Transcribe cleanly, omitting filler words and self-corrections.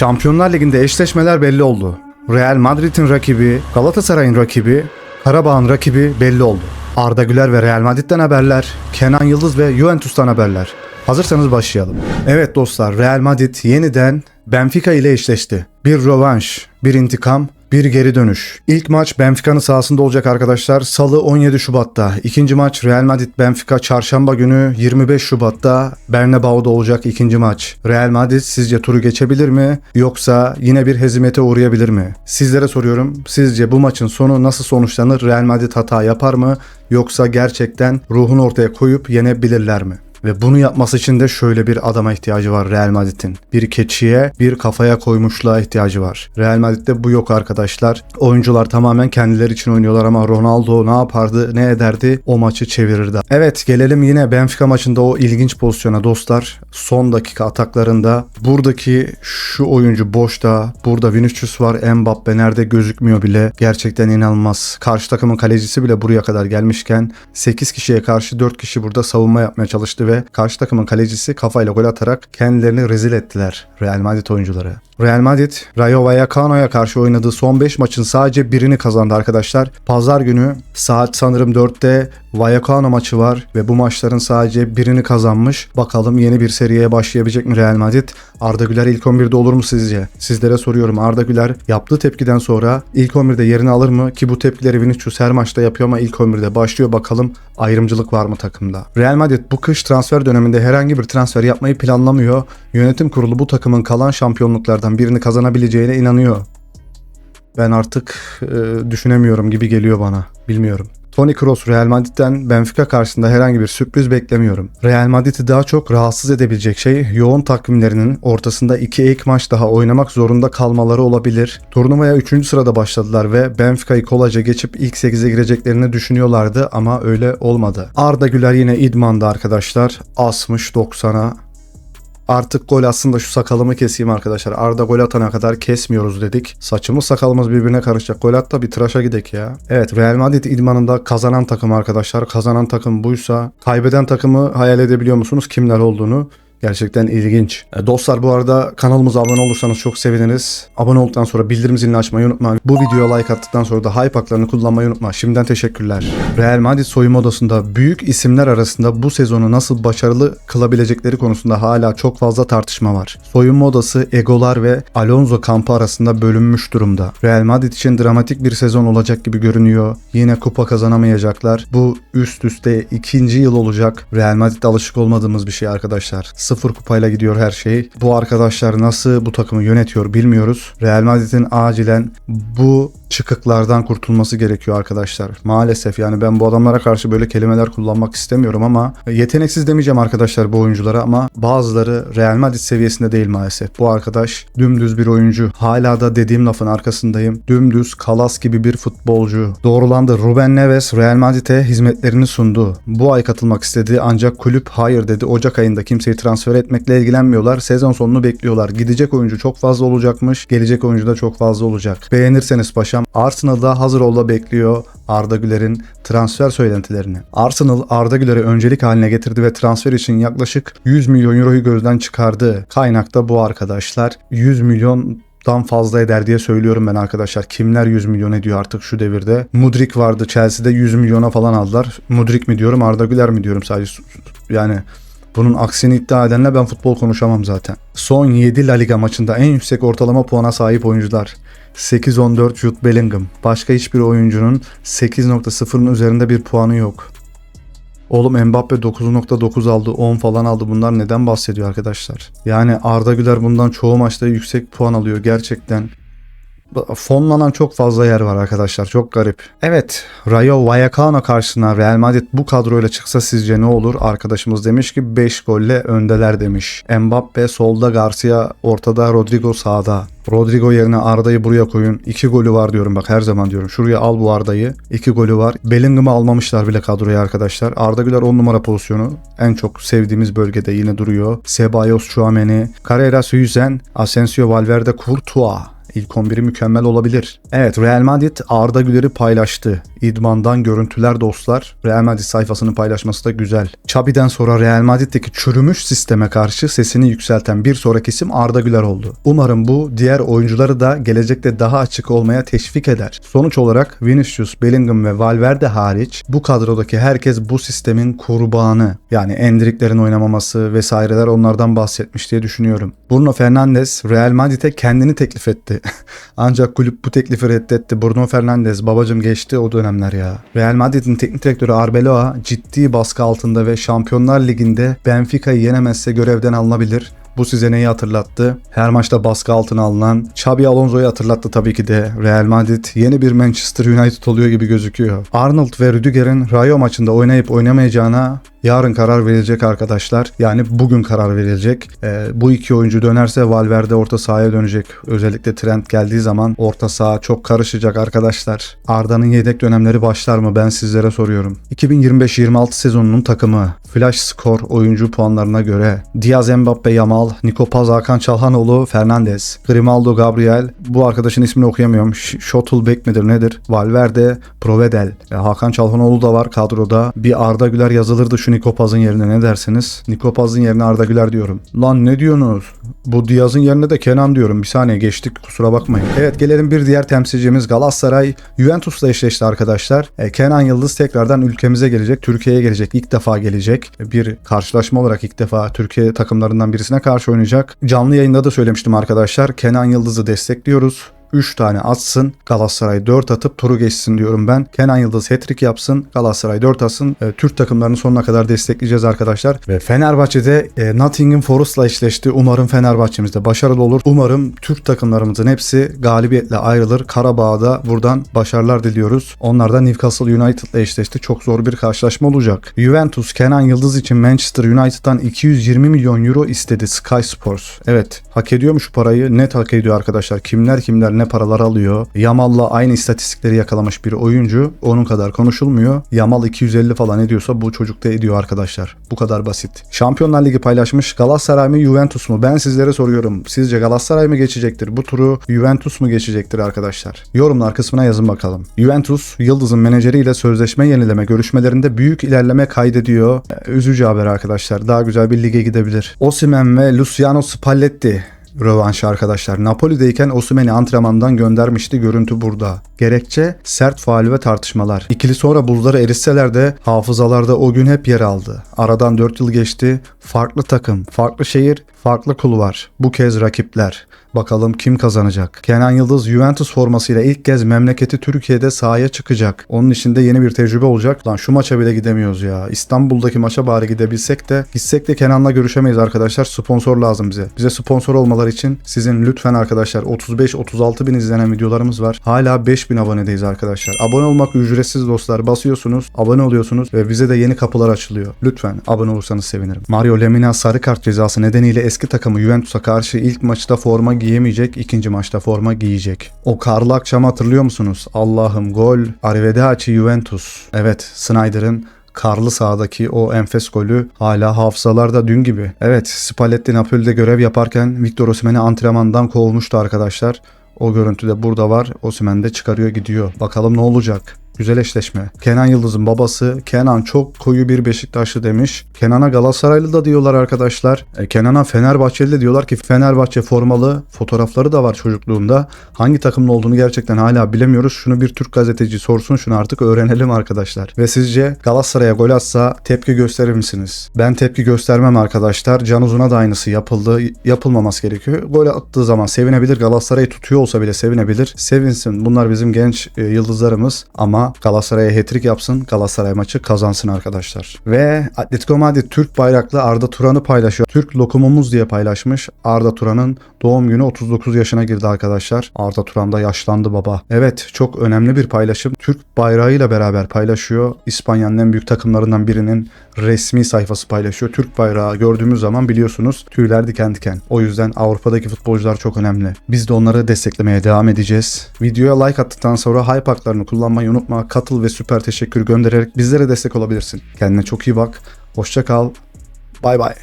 Şampiyonlar Ligi'nde eşleşmeler belli oldu. Real Madrid'in rakibi, Galatasaray'ın rakibi, Karabağ'ın rakibi belli oldu. Arda Güler ve Real Madrid'den haberler, Kenan Yıldız ve Juventus'tan haberler. Hazırsanız başlayalım. Evet dostlar, Real Madrid yeniden Benfica ile eşleşti. Bir rövanş, bir intikam, bir geri dönüş. İlk maç Benfica'nın sahasında olacak arkadaşlar. Salı 17 Şubat'ta. İkinci maç Real Madrid Benfica çarşamba günü 25 Şubat'ta Bernabéu'da olacak ikinci maç. Real Madrid sizce turu geçebilir mi? Yoksa yine bir hezimete uğrayabilir mi? Sizlere soruyorum. Sizce bu maçın sonu nasıl sonuçlanır? Real Madrid hata yapar mı? Yoksa gerçekten ruhunu ortaya koyup yenebilirler mi? Ve bunu yapması için de şöyle bir adama ihtiyacı var Real Madrid'in. Bir keçiye, bir kafaya koymuşluğa ihtiyacı var. Real Madrid'de bu yok arkadaşlar. Oyuncular tamamen kendileri için oynuyorlar ama Ronaldo ne yapardı, ne ederdi? O maçı çevirirdi. Evet, gelelim yine Benfica maçında o ilginç pozisyona dostlar. Son dakika ataklarında buradaki şu oyuncu boşta. Burada Vinicius var. Mbappe nerede gözükmüyor bile. Gerçekten inanılmaz. Karşı takımın kalecisi bile buraya kadar gelmişken 8 kişiye karşı 4 kişi burada savunma yapmaya çalıştı ve karşı takımın kalecisi kafayla gol atarak kendilerini rezil ettiler Real Madrid oyuncuları. Real Madrid, Rayo Vallecano'ya karşı oynadığı son 5 maçın sadece birini kazandı arkadaşlar. Pazar günü saat sanırım 4'te Vallecano maçı var ve bu maçların sadece birini kazanmış. Bakalım yeni bir seriye başlayabilecek mi Real Madrid? Arda Güler ilk 11'de olur mu sizce? Sizlere soruyorum, Arda Güler yaptığı tepkiden sonra ilk 11'de yerini alır mı? Ki bu tepkileri Vinicius her maçta yapıyor ama ilk 11'de başlıyor. Bakalım ayrımcılık var mı takımda? Real Madrid bu kış transfer döneminde herhangi bir transfer yapmayı planlamıyor. Yönetim kurulu bu takımın kalan şampiyonluklardan birini kazanabileceğine inanıyor. Ben artık düşünemiyorum gibi geliyor bana. Bilmiyorum. Toni Kroos Real Madrid'den Benfica karşısında herhangi bir sürpriz beklemiyorum. Real Madrid'i daha çok rahatsız edebilecek şey yoğun takvimlerinin ortasında 2 ek maç daha oynamak zorunda kalmaları olabilir. Turnuvaya 3. sırada başladılar ve Benfica'yı kolayca geçip ilk 8'e gireceklerini düşünüyorlardı ama öyle olmadı. Arda Güler yine idmanda arkadaşlar. Asmış 90'a. Artık gol aslında şu sakalımı keseyim arkadaşlar. Arda gol atana kadar kesmiyoruz dedik. Saçımız sakalımız birbirine karışacak. Gol at da bir tıraşa gidek ya. Evet, Real Madrid idmanında kazanan takım arkadaşlar. Kazanan takım buysa kaybeden takımı hayal edebiliyor musunuz? Kimler olduğunu? Gerçekten ilginç. Dostlar, bu arada kanalımıza abone olursanız çok seviniriz. Abone olduktan sonra bildirim zilini açmayı unutma. Bu videoya like attıktan sonra da hype haklarını kullanmayı unutma. Şimdiden teşekkürler. Real Madrid soyunma odasında büyük isimler arasında bu sezonu nasıl başarılı kılabilecekleri konusunda hala çok fazla tartışma var. Soyunma odası egolar ve Alonso kampı arasında bölünmüş durumda. Real Madrid için dramatik bir sezon olacak gibi görünüyor. Yine kupa kazanamayacaklar. Bu üst üste ikinci yıl olacak. Real Madrid'de alışık olmadığımız bir şey arkadaşlar. 0 kupayla gidiyor her şey. Bu arkadaşlar nasıl bu takımı yönetiyor bilmiyoruz. Real Madrid'in acilen bu çıkıklardan kurtulması gerekiyor arkadaşlar. Maalesef yani ben bu adamlara karşı böyle kelimeler kullanmak istemiyorum ama yeteneksiz demeyeceğim arkadaşlar bu oyunculara ama bazıları Real Madrid seviyesinde değil maalesef. Bu arkadaş dümdüz bir oyuncu. Hala da dediğim lafın arkasındayım. Dümdüz kalas gibi bir futbolcu. Doğrulandı. Ruben Neves Real Madrid'e hizmetlerini sundu. Bu ay katılmak istedi ancak kulüp hayır dedi. Ocak ayında kimseyi transfer etmekle ilgilenmiyorlar. Sezon sonunu bekliyorlar. Gidecek oyuncu çok fazla olacakmış. Gelecek oyuncu da çok fazla olacak. Beğenirseniz paşam, Arsenal'da hazır olda bekliyor Arda Güler'in transfer söylentilerini. Arsenal Arda Güler'i öncelik haline getirdi ve transfer için yaklaşık 100 milyon euroyu gözden çıkardı. Kaynakta bu arkadaşlar 100 milyondan fazla eder diye söylüyorum ben arkadaşlar. Kimler 100 milyon ediyor artık şu devirde? Mudryk vardı Chelsea'de 100 milyona falan aldılar. Mudryk mi diyorum, Arda Güler mi diyorum sadece. Yani bunun aksini iddia edenle ben futbol konuşamam zaten. Son 7 La Liga maçında en yüksek ortalama puana sahip oyuncular. 8.14 Jude Bellingham. Başka hiçbir oyuncunun 8.0'ın üzerinde bir puanı yok. Oğlum Mbappe 9.9 aldı, 10 falan aldı. Bunlar neden bahsediyor arkadaşlar? Yani Arda Güler bundan çoğu maçta yüksek puan alıyor gerçekten. Fonlanan çok fazla yer var arkadaşlar. Çok garip. Evet, Rayo Vallecano karşısına Real Madrid bu kadroyla çıksa sizce ne olur? Arkadaşımız demiş ki 5 golle öndeler demiş. Mbappe solda, Garcia ortada, Rodrigo sağda. Rodrigo yerine Arda'yı buraya koyun. 2 golü var diyorum, bak her zaman diyorum. Şuraya al bu Arda'yı. 2 golü var. Bellingham'ı almamışlar bile kadroya arkadaşlar. Arda Güler 10 numara pozisyonu. En çok sevdiğimiz bölgede yine duruyor. Ceballos, Tchouaméni, Carreras, Hüseyin, Asensio, Valverde, Courtois. İlk 11'i mükemmel olabilir. Evet, Real Madrid Arda Güler'i paylaştı. İdmandan görüntüler dostlar. Real Madrid sayfasının paylaşması da güzel. Xabi'den sonra Real Madrid'deki çürümüş sisteme karşı sesini yükselten bir sonraki isim Arda Güler oldu. Umarım bu diğer oyuncuları da gelecekte daha açık olmaya teşvik eder. Sonuç olarak Vinicius, Bellingham ve Valverde hariç bu kadrodaki herkes bu sistemin kurbanı. Yani Endrick'lerin oynamaması vesaireler onlardan bahsetmiş diye düşünüyorum. Bruno Fernandes Real Madrid'e kendini teklif etti. Ancak kulüp bu teklifi reddetti. Bruno Fernandes babacım geçti o dönemler ya. Real Madrid'in teknik direktörü Arbeloa ciddi baskı altında ve Şampiyonlar Ligi'nde Benfica'yı yenemezse görevden alınabilir. Bu size neyi hatırlattı? Her maçta baskı altına alınan Xabi Alonso'yu hatırlattı tabii ki de. Real Madrid yeni bir Manchester United oluyor gibi gözüküyor. Arnold ve Rüdiger'in Rayo maçında oynayıp oynamayacağına yarın karar verilecek arkadaşlar. Yani bugün karar verilecek. Bu iki oyuncu dönerse Valverde orta sahaya dönecek. Özellikle Trent geldiği zaman orta saha çok karışacak arkadaşlar. Arda'nın yedek dönemleri başlar mı? Ben sizlere soruyorum. 2025-26 sezonunun takımı Flash Score oyuncu puanlarına göre Diaz, Mbappe, Yamal, Nico Paz, Hakan Çalhanoğlu, Fernandes, Grimaldo, Gabriel, bu arkadaşın ismini okuyamıyorum. Schottelbeck midir nedir? Valverde, Provedel. Hakan Çalhanoğlu da var kadroda. Bir Arda Güler yazılırdı şu Nico Paz'ın yerine, ne dersiniz? Nico Paz'ın yerine Arda Güler diyorum. Lan ne diyorsunuz? Bu Diaz'ın yerine de Kenan diyorum. Bir saniye geçtik, kusura bakmayın. Evet, gelelim bir diğer temsilcimiz Galatasaray Juventus'la eşleşti arkadaşlar. Kenan Yıldız tekrardan ülkemize gelecek. Türkiye'ye gelecek. İlk defa gelecek. Bir karşılaşma olarak ilk defa Türkiye takımlarından birisine karşı oynayacak. Canlı yayında da söylemiştim arkadaşlar. Kenan Yıldız'ı destekliyoruz. 3 tane atsın, Galatasaray 4 atıp turu geçsin diyorum ben. Kenan Yıldız hat-trick yapsın, Galatasaray 4 atsın. Türk takımlarını sonuna kadar destekleyeceğiz arkadaşlar. Ve Fenerbahçe'de Nottingham Forest'la eşleşti. Umarım Fenerbahçe'miz de başarılı olur. Umarım Türk takımlarımızın hepsi galibiyetle ayrılır. Karabağ'da buradan başarılar diliyoruz. Onlar da Newcastle United'la eşleşti. Çok zor bir karşılaşma olacak. Juventus Kenan Yıldız için Manchester United'dan 220 milyon euro istedi Sky Sports. Evet, hak ediyor mu şu parayı? Net hak ediyor arkadaşlar. Kimler ne paralar alıyor. Yamal'la aynı istatistikleri yakalamış bir oyuncu. Onun kadar konuşulmuyor. Yamal 250 falan ediyorsa bu çocuk da ediyor arkadaşlar. Bu kadar basit. Şampiyonlar Ligi paylaşmış. Galatasaray mı Juventus mu? Ben sizlere soruyorum. Sizce Galatasaray mı geçecektir? Bu turu Juventus mu geçecektir arkadaşlar? Yorumlar kısmına yazın bakalım. Juventus, Yıldız'ın menajeriyle sözleşme yenileme görüşmelerinde büyük ilerleme kaydediyor. Üzücü haber arkadaşlar. Daha güzel bir lige gidebilir. Osimhen ve Luciano Spalletti rövanşı arkadaşlar. Napoli'deyken Osimhen'i antrenmandan göndermişti. Görüntü burada. Gerekçe sert faul ve tartışmalar. İkili sonra buzları eritseler de hafızalarda o gün hep yer aldı. Aradan 4 yıl geçti. Farklı takım, farklı şehir, farklı kulvar. Bu kez rakipler. Bakalım kim kazanacak? Kenan Yıldız Juventus formasıyla ilk kez memleketi Türkiye'de sahaya çıkacak. Onun için de yeni bir tecrübe olacak. Lan şu maça bile gidemiyoruz ya. İstanbul'daki maça bari gidebilsek de, gitsek de Kenan'la görüşemeyiz arkadaşlar. Sponsor lazım bize. Bize sponsor olmaları için sizin lütfen arkadaşlar 35-36 bin izlenen videolarımız var. Hala 5 bin abonedeyiz arkadaşlar. Abone olmak ücretsiz dostlar. Basıyorsunuz, abone oluyorsunuz ve bize de yeni kapılar açılıyor. Lütfen abone olursanız sevinirim. Mario Lemina sarı kart cezası nedeniyle eski takımı Juventus'a karşı ilk maçta forma giyemeyecek, ikinci maçta forma giyecek. O karlı akşamı hatırlıyor musunuz? Allah'ım gol. Arrivederci Juventus. Evet, Snyder'ın karlı sahadaki o enfes golü hala hafızalarda dün gibi. Evet, Spalletti Napoli'de görev yaparken Victor Osimhen'i antrenmandan kovmuştu arkadaşlar. O görüntü de burada var. Osimhen de çıkarıyor gidiyor. Bakalım ne olacak? Güzel eşleşme. Kenan Yıldız'ın babası Kenan çok koyu bir Beşiktaşlı demiş. Kenan'a Galatasaraylı da diyorlar arkadaşlar. Kenan'a Fenerbahçeli de diyorlar ki Fenerbahçe formalı fotoğrafları da var çocukluğunda. Hangi takımlı olduğunu gerçekten hala bilemiyoruz. Şunu bir Türk gazeteci sorsun, şunu artık öğrenelim arkadaşlar. Ve sizce Galatasaray'a gol atsa tepki gösterir misiniz? Ben tepki göstermem arkadaşlar. Can Uzun'a da aynısı yapıldı. Yapılmaması gerekiyor. Gol attığı zaman sevinebilir. Galatasaray'ı tutuyor olsa bile sevinebilir. Sevinsin. Bunlar bizim genç yıldızlarımız ama Galatasaray'a hat-trick yapsın, Galatasaray maçı kazansın arkadaşlar. Ve Atletico Madrid Türk bayraklı Arda Turan'ı paylaşıyor. Türk lokumumuz diye paylaşmış. Arda Turan'ın doğum günü 39 yaşına girdi arkadaşlar. Arda Turan da yaşlandı baba. Evet, çok önemli bir paylaşım. Türk bayrağıyla beraber paylaşıyor. İspanya'nın en büyük takımlarından birinin resmi sayfası paylaşıyor. Türk bayrağı gördüğümüz zaman biliyorsunuz tüyler diken diken. O yüzden Avrupa'daki futbolcular çok önemli. Biz de onları desteklemeye devam edeceğiz. Videoya like attıktan sonra hype haklarını kullanmayı unutma. Katıl ve süper teşekkür göndererek bizlere destek olabilirsin. Kendine çok iyi bak. Hoşça kal. Bay bay.